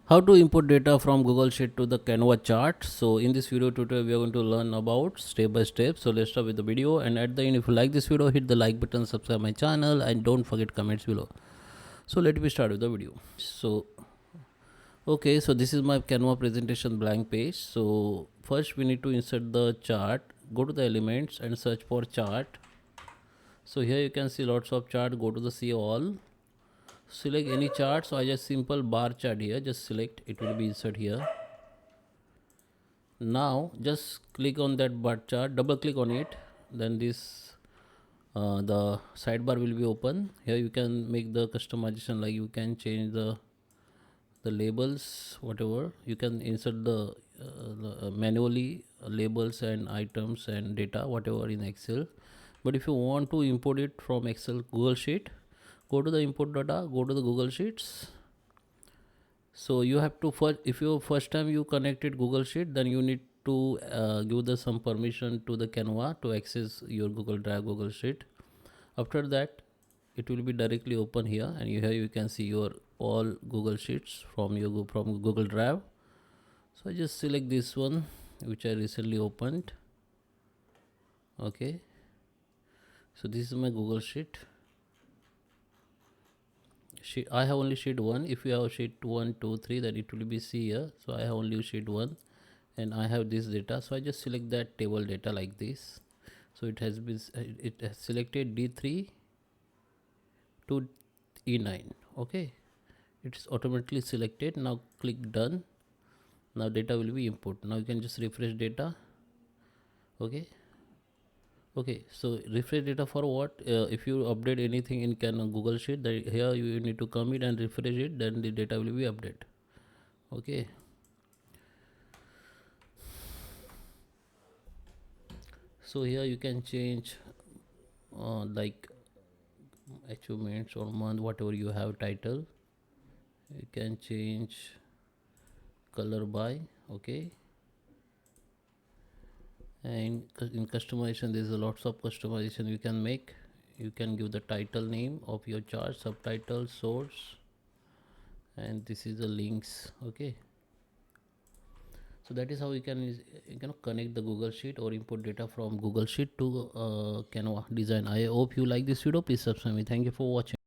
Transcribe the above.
How to import data from Google Sheet to the Canva chart. So in this video tutorial we are going to learn about step by step. So let's start with the video, and at the end, if you like this video, hit the like button, subscribe my channel, and don't forget comments below. So let me start with the video. So okay, so this is my Canva presentation blank page. So first we need to insert the chart. Go to the elements and search for chart. So here you can see lots of chart. Go to the see all, select any chart. So I just simple bar chart here, just select, it will be insert here. Now just click on that bar chart, double click on it, then this the sidebar will be open. Here you can make the customization, like you can change the labels, whatever you can insert the manually labels and items and data, whatever in Excel. But if you want to import it from Excel Google Sheet, go to the import data, go to the Google Sheets. So you have to first, if you first time you connected Google Sheet, then you need to give the some permission to the Canva to access your Google Drive, Google Sheet. After that, it will be directly open here, and here you can see your all Google Sheets from your from Google Drive. So I just select this one which I recently opened. Okay, so this is my Google Sheet. I have only sheet 1. If you have sheet 1, 2, 3, then it will be C here. So I have only sheet 1 and I have this data. So I just select that table data like this. So it has been selected D3 to E9. Okay, it's automatically selected. Now click done. Now data will be input. Now you can just refresh data. Okay, so refresh data for what? If you update anything in Google Sheet, that here you need to commit and refresh it, then the data will be updated. Okay, so here you can change like achievements or month, whatever you have title. You can change color by. Okay, and in customization there's a lots of customization you can make. You can give the title name of your chart, subtitle, source, and this is the links. Okay, so that is how you can connect the Google Sheet or import data from Google Sheet to Canva design. I hope you like this video. Please subscribe me. Thank you for watching.